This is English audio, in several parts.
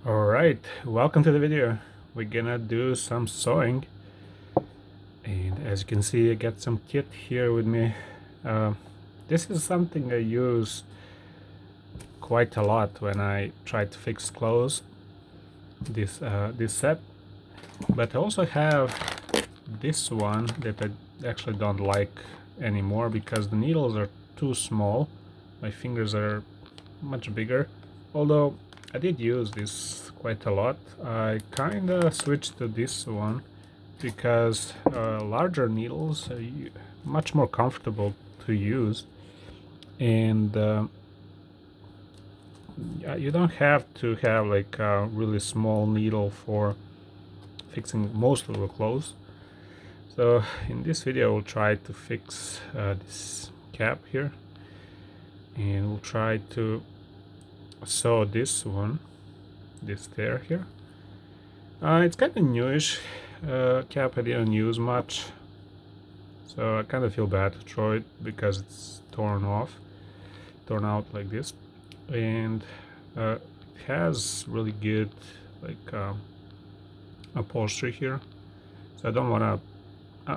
Alright, welcome to the video. We're gonna do some sewing, and as you can see I got some kit here with me. Uh, this is something I use quite a lot when I try to fix clothes, this set, but I also have this one that I actually don't like anymore because the needles are too small. My fingers are much bigger, although I did use this quite a lot. I kinda switched to this one because larger needles are much more comfortable to use, and yeah, you don't have to have like a really small needle for fixing most of the clothes. So in this video we'll try to fix this cap here, and we'll try to sew this one, this tear here. It's kind of newish cap. I didn't use much, so I kind of feel bad to throw it because it's torn out like this, and it has really good like upholstery here. So I don't want to.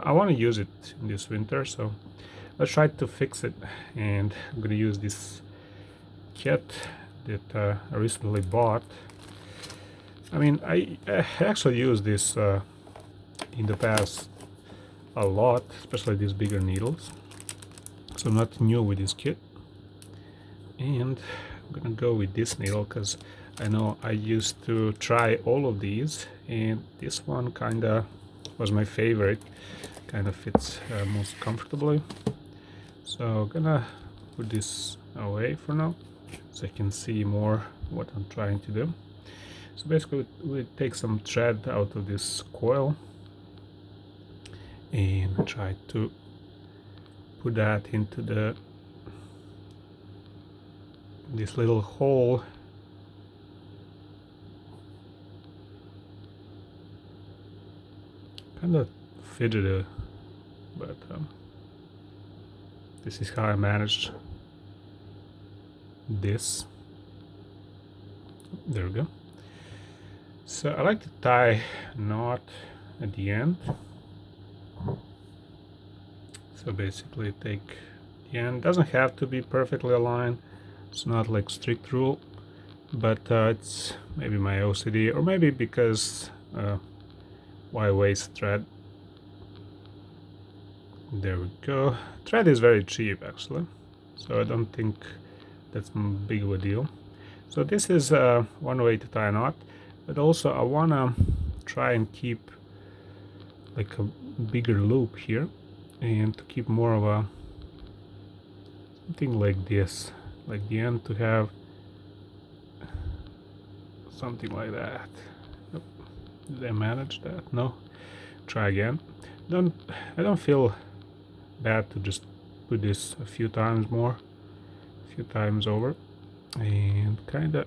I want to use it in this winter, so let's try to fix it. And I'm gonna use this kit that I recently bought. I mean, I actually used this in the past a lot, especially these bigger needles. So I'm not new with this kit. And I'm gonna go with this needle because I know I used to try all of these, and this one kinda was my favorite. Kind of fits most comfortably. So I'm gonna put this away for now so I can see more what I'm trying to do. So basically we take some thread out of this coil and try to put that into this little hole. Kind of fidgety, but this is how I managed this. There we go. So I like to tie a knot at the end. So basically take the end. Doesn't have to be perfectly aligned. It's not like strict rule, but it's maybe my OCD, or maybe because why waste thread. There we go. Thread is very cheap actually, so I don't think that's big of a deal. So this is one way to tie a knot, but also I wanna try and keep like a bigger loop here, and to keep more of a something like this, like the end to have something like that. Yep. Did I manage that? No. Try again. I don't feel bad to just put this a few times over, and kind of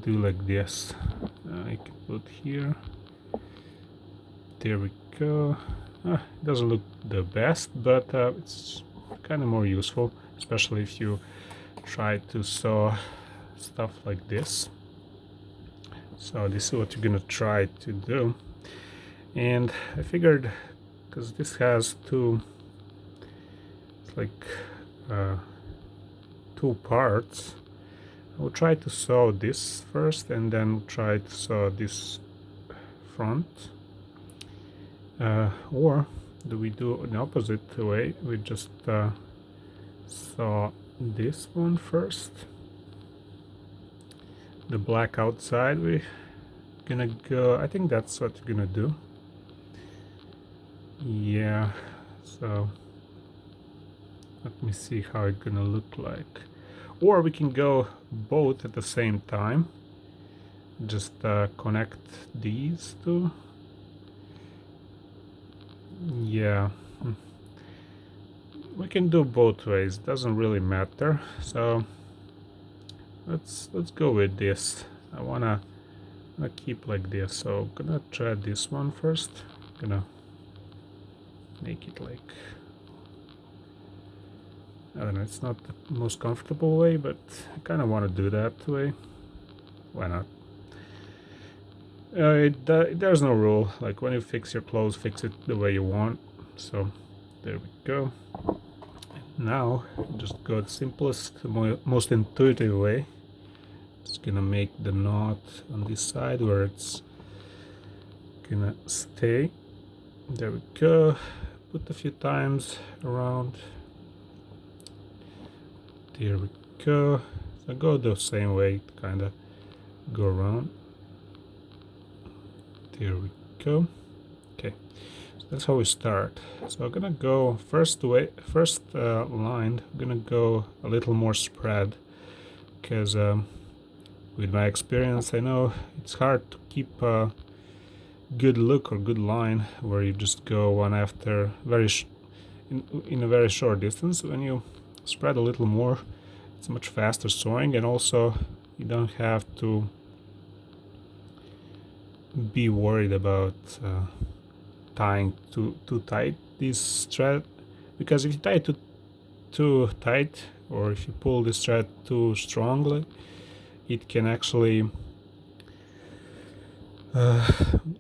do like this. I can put here. There we go. It doesn't look the best, but it's kind of more useful, especially if you try to sew stuff like this. So this is what you're gonna try to do, and I figured because this has like two parts, I will try to sew this first and then try to sew this front, or do we do the opposite way? We just sew this one first, the black outside. We're gonna go, I think that's what you're gonna do. Yeah, so let me see how it's gonna look like. Or we can go both at the same time. Just connect these two. Yeah, we can do both ways, doesn't really matter. So let's go with this. I wanna keep like this, so I'm gonna try this one first. Gonna make it like, I don't know, it's not the most comfortable way, but I kind of want to do that way. why not? There's no rule. Like when you fix your clothes, fix it the way you want. So there we go. Now just go the simplest, most intuitive way. Just gonna make the knot on this side where it's gonna stay. There we go. Put a few times around. There we go. So go the same way, kind of go around. There we go. Okay, so that's how we start. So I'm gonna go first line. I'm gonna go a little more spread because with my experience, I know it's hard to keep a good look or good line where you just go one after in a very short distance. When you spread a little more, it's much faster sewing, and also you don't have to be worried about tying too tight this thread, because if you tie it too tight, or if you pull this thread too strongly, it can actually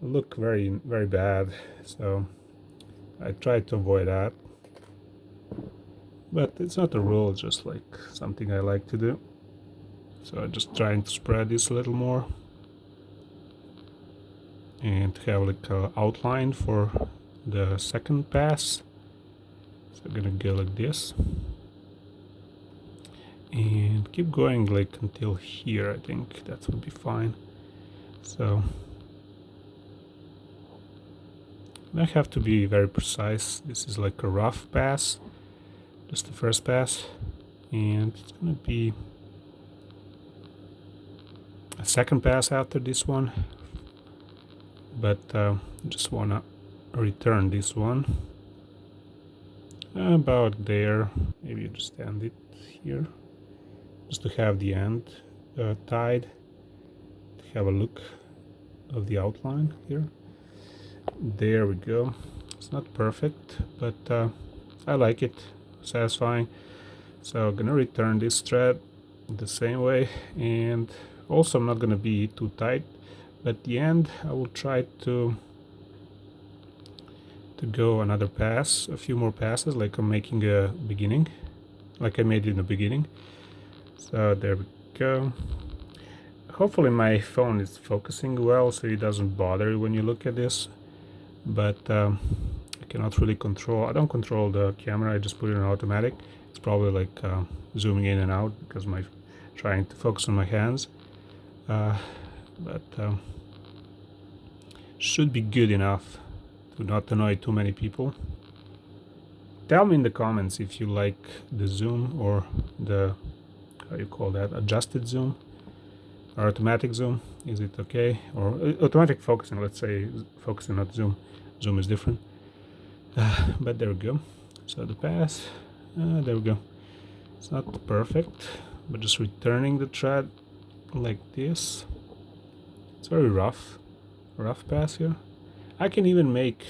look very bad. So I try to avoid that, but it's not a rule, it's just like something I like to do. So I'm just trying to spread this a little more and have like an outline for the second pass. So I'm gonna go like this and keep going like until here. I think that would be fine. So I have to be very precise. This is like a rough pass, just the first pass, and it's gonna be a second pass after this one, but just wanna return this one about there. Maybe just end it here, just to have the end tied, to have a look of the outline here. There we go. It's not perfect, but I like it, satisfying. So I'm gonna return this thread the same way, and also I'm not gonna be too tight, but at the end I will try to go another pass, a few more passes, like I'm making a beginning, like I made in the beginning. So there we go. Hopefully my phone is focusing well, so it doesn't bother you when you look at this, but I cannot really control. I don't control the camera, I just put it in automatic. It's probably like zooming in and out because my trying to focus on my hands, but should be good enough to not annoy too many people. Tell me in the comments if you like the zoom or the, how you call that, adjusted zoom or automatic zoom. Is it okay? Or automatic focusing, let's say, focusing, not zoom. Zoom is different. But there we go. So the pass, there we go. It's not perfect, but just returning the thread like this. It's very rough pass here. I can even make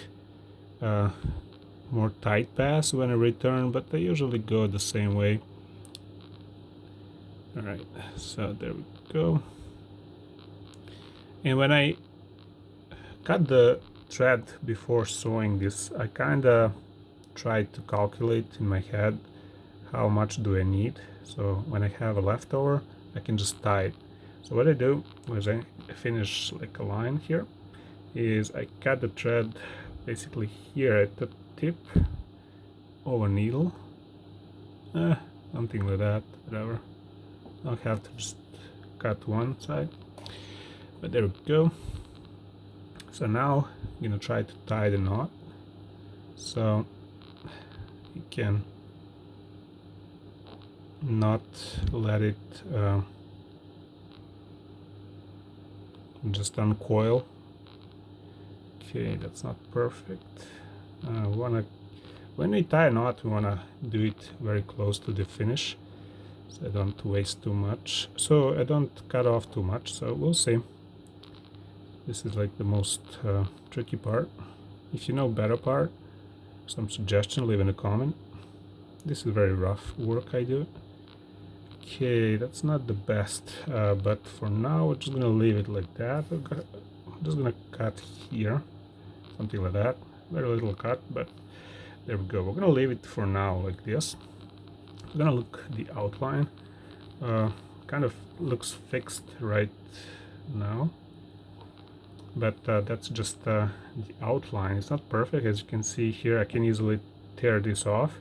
more tight pass when I return, but I usually go the same way. Alright, so there we go. And when I cut the thread before sewing this, I kinda tried to calculate in my head how much do I need. So when I have a leftover, I can just tie it. So what I do is I finish like a line here, is I cut the thread basically here at the tip of a needle, something like that, whatever. I'll have to just cut one side, but there we go. So now I'm gonna try to tie the knot, so you can not let it just uncoil. Okay, that's not perfect. When we tie a knot, we wanna do it very close to the finish, so I don't waste too much. So I don't cut off too much. So we'll see. This is like the most tricky part. If you know better part, some suggestion, leave in a comment. This is very rough work I do. Okay, that's not the best, but for now we're just gonna leave it like that. I'm just gonna cut here, something like that. Very little cut, but there we go. We're gonna leave it for now like this. We're gonna look the outline. Kind of looks fixed right now, but that's just the outline. It's not perfect, as you can see here. I can easily tear this off,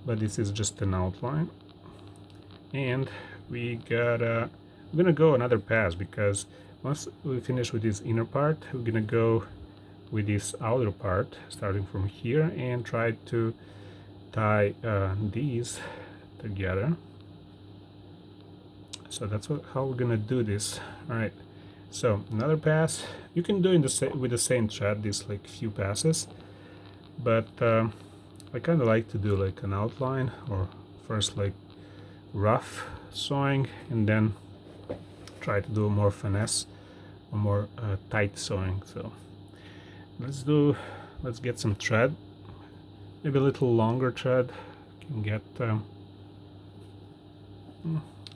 but this is just an outline. And we're gonna go another pass, because once we finish with this inner part, we're gonna go with this outer part, starting from here, and try to tie these together. So that's how we're gonna do this. All right, so another pass. You can do in with the same thread, this like few passes, but I kind of like to do like an outline, or first like rough sewing, and then try to do more finesse or more tight sewing. So let's get some thread, maybe a little longer thread. Can get I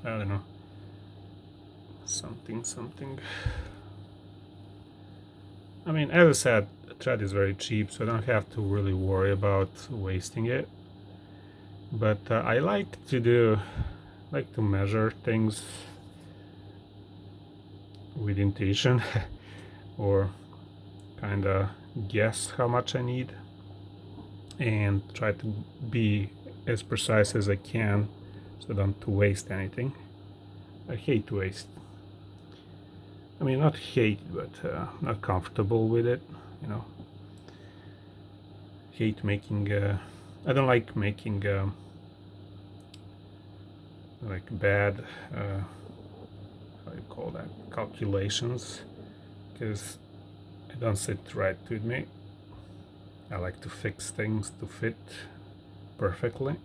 don't know, something. I mean, as I said, thread is very cheap, so I don't have to really worry about wasting it. But I like to measure things with intuition or kind of guess how much I need and try to be as precise as I can, so don't to waste anything. I hate to waste. I mean, not hate, but not comfortable with it, you know. Hate making I don't like making like bad how do you call that, calculations, because it don't sit right with me. I like to fix things to fit perfectly.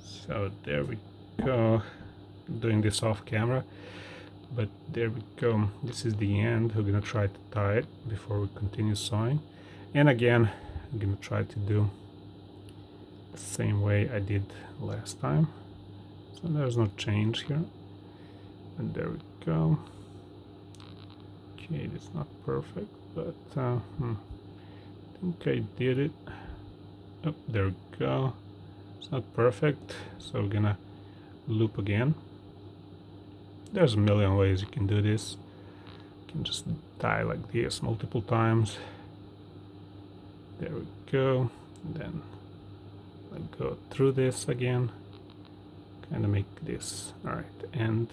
So there we go. I'm doing this off camera, but there we go. This is the end. We're gonna try to tie it before we continue sewing, and again I'm gonna try to do the same way I did last time. So there's no change here, and there we go. Okay, it's not perfect, but I think I did it. Oh, there we go. It's not perfect, so we're gonna loop again. There's a million ways you can do this. You can just tie like this multiple times. There we go. And then I go through this again, kind of make this. All right, and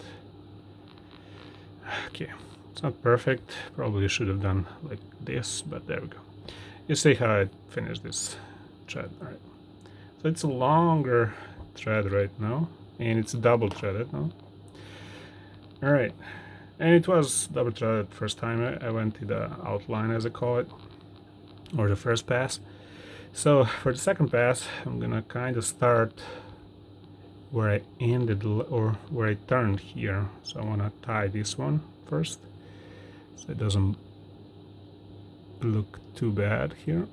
okay, it's not perfect. Probably should have done like this, but there we go. You see how I finished this thread. All right, so it's a longer thread right now, and it's double threaded now. All right, and it was double threaded first time I went to the outline, as I call it, or the first pass. So for the second pass, I'm gonna kind of start where I ended, or where I turned here. So I want to tie this one first, so it doesn't look too bad here.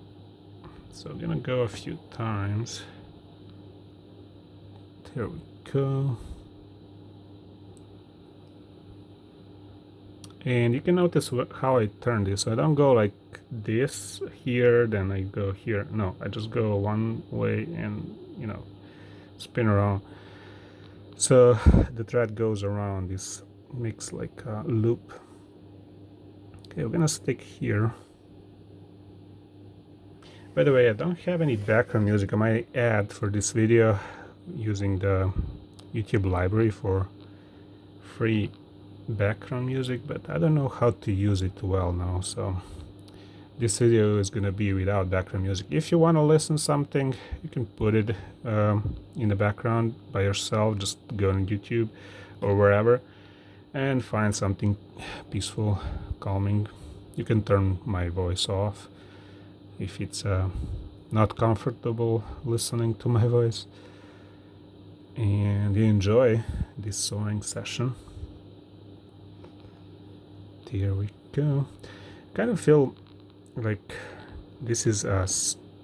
So I'm gonna go a few times. There we go. And you can notice how I turn this. So I don't go like this here, then I go here. No, I just go one way and, you know, spin around. So the thread goes around. This makes like a loop. Okay, we're gonna stick here. By the way, I don't have any background music. I might add for this video using the YouTube library for free background music, but I don't know how to use it well now, so this video is gonna be without background music. If you want to listen something, you can put it in the background by yourself. Just go on YouTube or wherever and find something peaceful, calming. You can turn my voice off if it's not comfortable listening to my voice, and you enjoy this sewing session. Here we go. Kind of feel like this is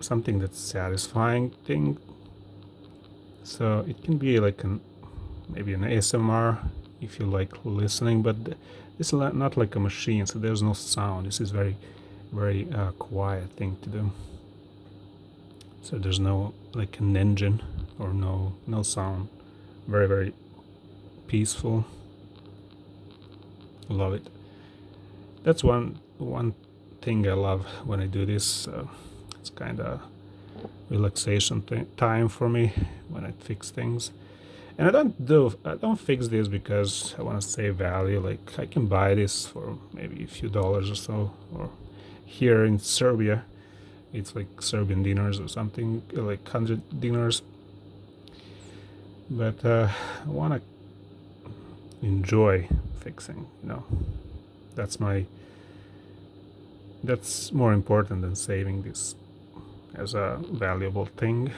something that's satisfying thing. So it can be like maybe an ASMR if you like listening, but this is not like a machine, so there's no sound. This is very quiet thing to do. So there's no like an engine or no sound. Very peaceful. Love it. That's one thing I love when I do this. It's kind of relaxation time for me when I fix things. And I don't fix this because I want to save value. Like I can buy this for maybe a few dollars or so. Or here in Serbia, it's like Serbian dinars or something, like 100 dinars. But I want to enjoy fixing. That's more important than saving this as a valuable thing.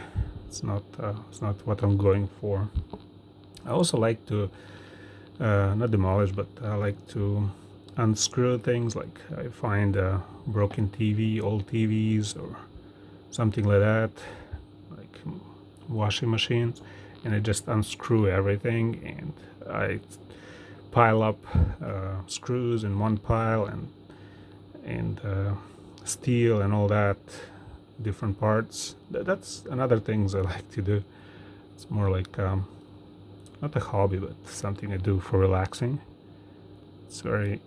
It's not what I'm going for. I also like to not demolish, but I like to unscrew things. Like I find a broken TV, old TVs, or something like that, like washing machines, and I just unscrew everything, and I pile up screws in one pile, and steel and all that, different parts. That's another things I like to do. It's more like not a hobby, but something I do for relaxing. It's very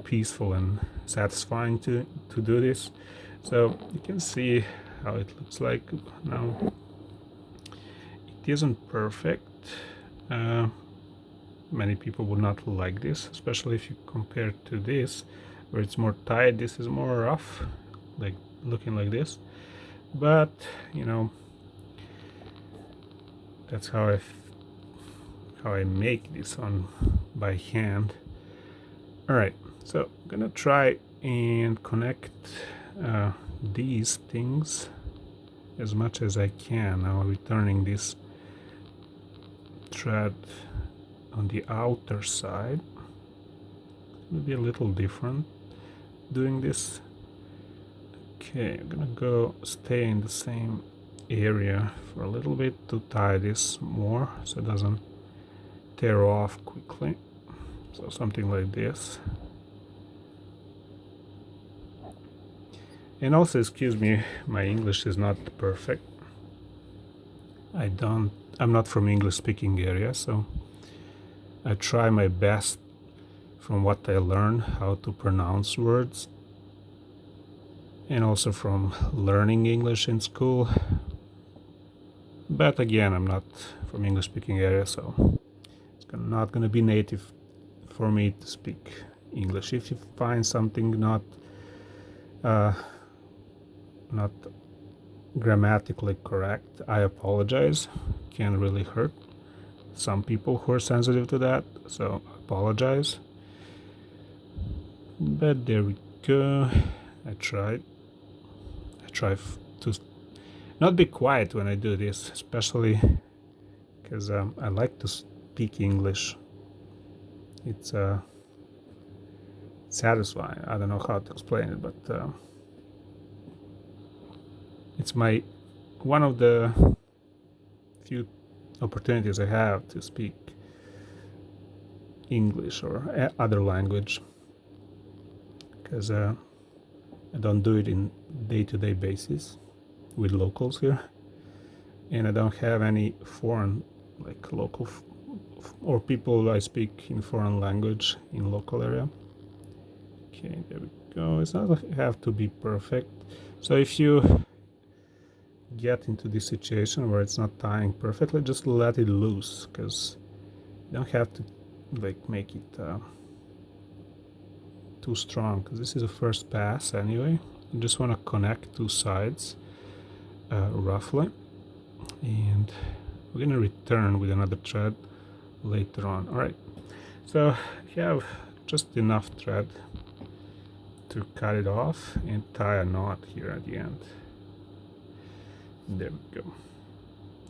peaceful and satisfying to do this. So you can see how it looks like now. It isn't perfect. Many people would not like this, especially if you compare to this, where it's more tight. This is more rough, like looking like this. But that's how I make this on by hand. All right, so I'm gonna try and connect these things as much as I can. Now returning this thread on the outer side. Maybe a little different doing this. Okay, I'm gonna stay in the same area for a little bit to tie this more so it doesn't tear off quickly. So something like this. And also, excuse me, my English is not perfect. I'm not from English speaking area, so I try my best from what I learn how to pronounce words, and also from learning English in school. But again, I'm not from English speaking area, so it's not going to be native for me to speak English. If you find something not grammatically correct, I apologize. Can really hurt some people who are sensitive to that, so I apologize. But there we go. I try to not be quiet when I do this, especially because I like to speak English. It's satisfying. I don't know how to explain it, but it's one of the few opportunities I have to speak English or other language, because I don't do it in day-to-day basis with locals here, and I don't have any foreign, like local or people I speak in foreign language in local area. Okay, there we go. It's not have to be perfect. So if you get into this situation where it's not tying perfectly, just let it loose, because you don't have to like make it too strong, because this is a first pass anyway. You just want to connect two sides roughly, and we're gonna return with another thread later on. All right, so you have just enough thread to cut it off and tie a knot here at the end. There we go.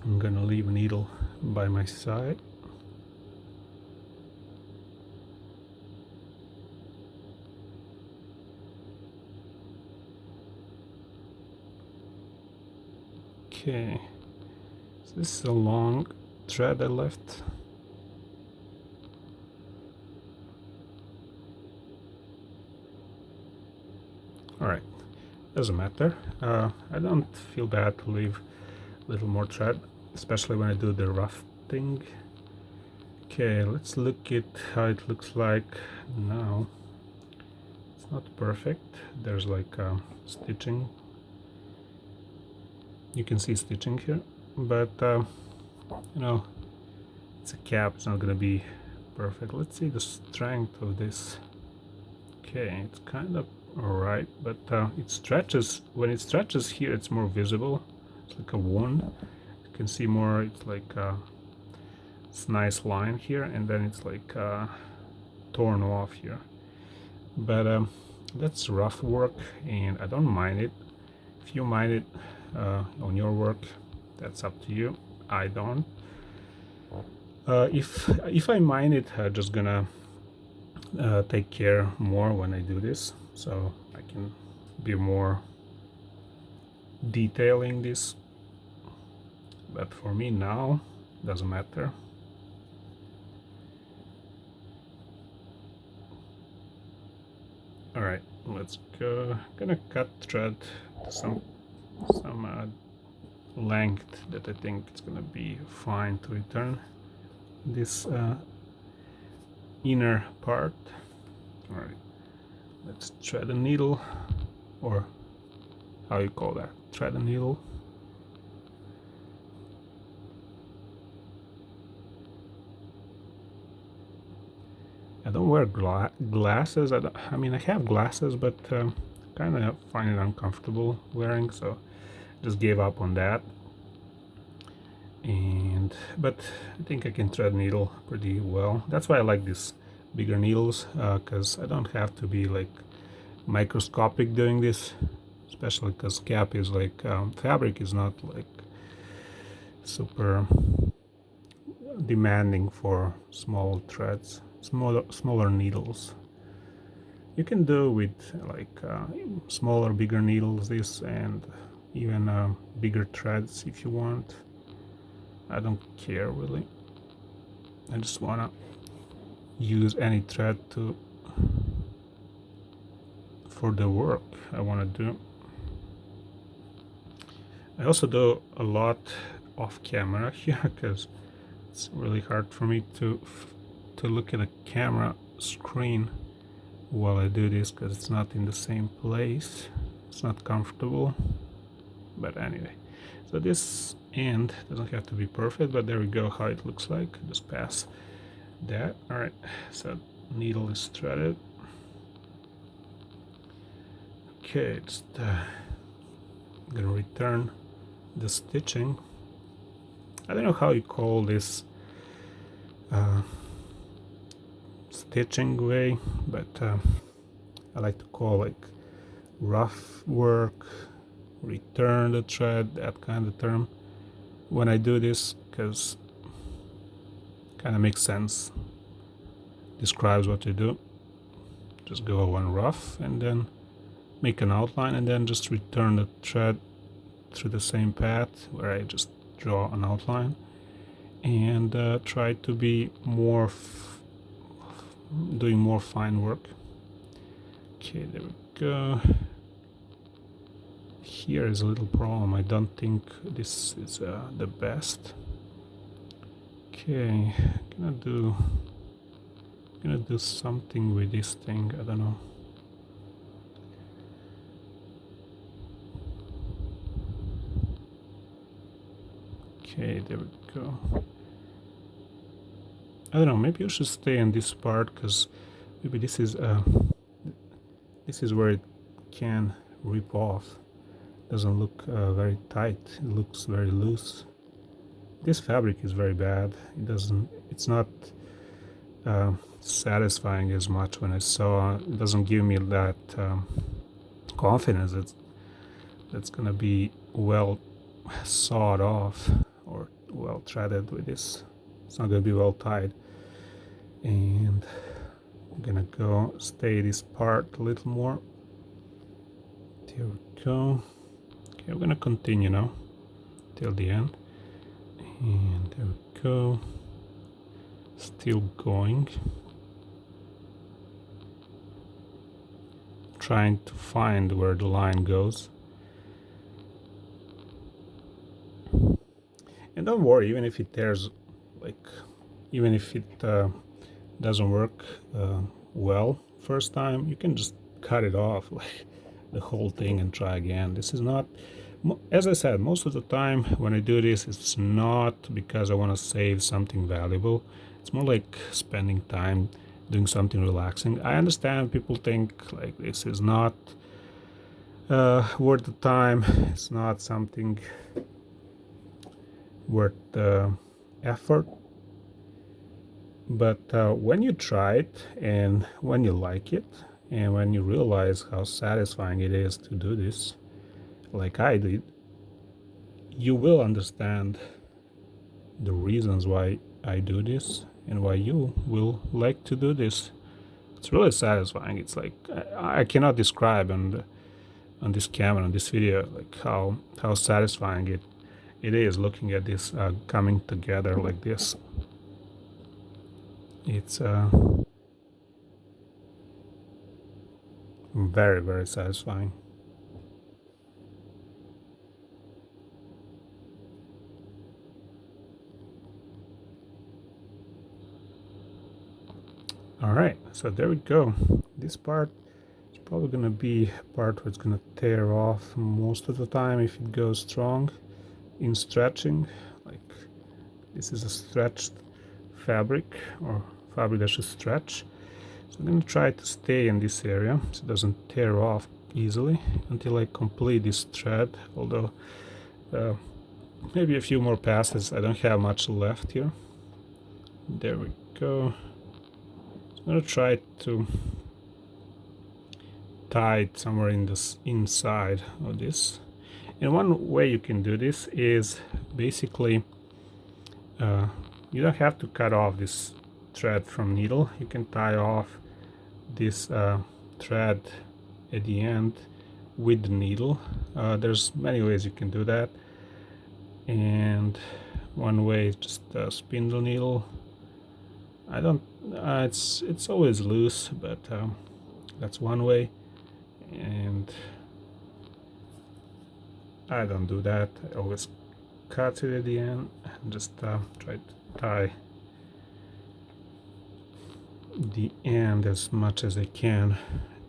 I'm gonna leave a needle by my side. Okay, so this is a long thread I left. Alright, doesn't matter. I don't feel bad to leave a little more thread, especially when I do the rough thing. Okay, let's look at how it looks like now. It's not perfect. There's like stitching. You can see stitching here, but you know, it's a cap, it's not gonna be perfect. Let's see the strength of this. Okay, it's kind of alright, but it stretches. When it stretches here, it's more visible. It's like a wound. You can see more. It's like it's a nice line here, and then it's like torn off here. But that's rough work, and I don't mind it. If you mind it on your work, that's up to you. I don't. If I mind it, I'm just gonna take care more when I do this, so I can be more detailing this. But for me now, doesn't matter. All right, let's go. Gonna cut thread some length that I think it's gonna be fine to return this inner part. All right, let's thread a needle, or how you call that, thread a needle. I don't wear glasses. I mean, I have glasses, but kind of find it uncomfortable wearing, so just gave up on that. But I think I can thread needle pretty well. That's why I like these bigger needles, because I don't have to be like microscopic doing this, especially because cap is like fabric is not like super demanding for small threads, smaller needles. You can do with like smaller, bigger needles this, and even bigger threads if you want. I don't care really. I just wanna use any thread for the work I wanna do. I also do a lot off camera here because it's really hard for me to look at a camera screen while I do this, because it's not in the same place. It's not comfortable. But anyway, so this end doesn't have to be perfect, but there we go how it looks like. Just pass that. All right, so needle is threaded. Okay, just gonna return the stitching. I don't know how you call this stitching way, but I like to call like rough work, return the thread, that kind of term when I do this, because kind of makes sense, describes what you do. Just go one rough and then make an outline, and then just return the thread through the same path where I just draw an outline, and try to be more doing more fine work. Okay, there we go. Here is a little problem. I don't think this is the best. Okay, gonna do something with this thing. I don't know. Okay, there we go. I don't know, maybe you should stay in this part, because maybe this is where it can rip off. Doesn't look very tight, it looks very loose. This fabric is very bad. It's not satisfying as much when I sew. It doesn't give me that confidence that's gonna be well sawed off or well threaded with this. It's not gonna be well tied. And I'm gonna go stay this part a little more. There we go. Okay, I'm gonna continue now till the end. And there we go. Still going. Trying to find where the line goes. And don't worry, even if it tears, even if it doesn't work well first time, you can just cut it off, like the whole thing, and try again. This is not, as I said, most of the time when I do this, it's not because I want to save something valuable. It's more like spending time doing something relaxing. I understand people think like this is not worth the time. It's not something worth the effort. But when you try it, and when you like it, and when you realize how satisfying it is to do this, like I did, you will understand the reasons why I do this and why you will like to do this. It's really satisfying. It's like I cannot describe on this camera, on this video, like how satisfying it is looking at this coming together like this. It's very, very satisfying. Alright, so there we go. This part is probably gonna be a part where it's gonna tear off most of the time if it goes strong in stretching. Like this is a stretched fabric, or fabric that should stretch. So I'm going to try to stay in this area so it doesn't tear off easily until I complete this thread, although maybe a few more passes. I don't have much left here. There we go. So I'm going to try to tie it somewhere in this inside of this. And one way you can do this is basically you don't have to cut off this thread from needle. You can tie off this thread at the end with the needle. There's many ways you can do that, and one way is just spin the needle. I don't it's always loose, but that's one way, and I don't do that. I always cut it at the end and just try to tie the end as much as I can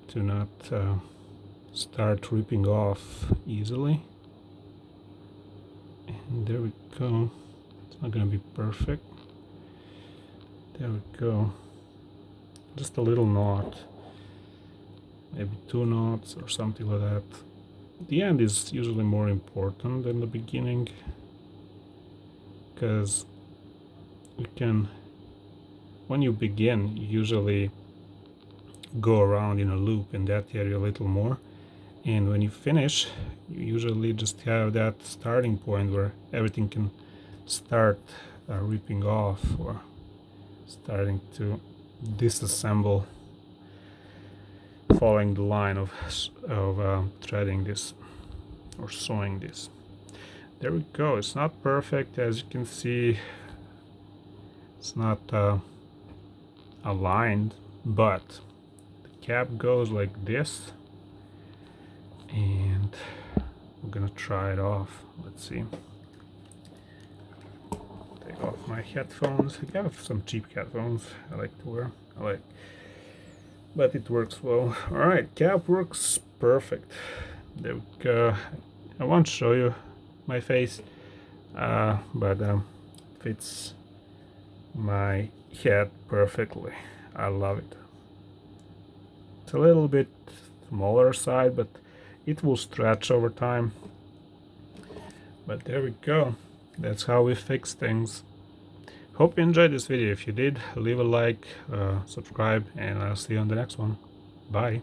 to not start ripping off easily. And there we go. It's not gonna be perfect. There we go. Just a little knot, maybe 2 knots or something like that. The end is usually more important than the beginning, because you can, when you begin, you usually go around in a loop in that area a little more, and when you finish, you usually just have that starting point where everything can start ripping off or starting to disassemble, following the line of threading this or sewing this. There we go. It's not perfect, as you can see. It's not aligned, but the cap goes like this, and we're gonna try it off. Let's see. Take off my headphones. I have some cheap headphones I like to wear. But it works well. Alright, cap works perfect. There we go. I won't show you my face, but fits my head perfectly. I love it. It's a little bit smaller side, but it will stretch over time. But there we go. That's how we fix things. Hope you enjoyed this video. If you did, leave a like, subscribe, and I'll see you on the next one. Bye.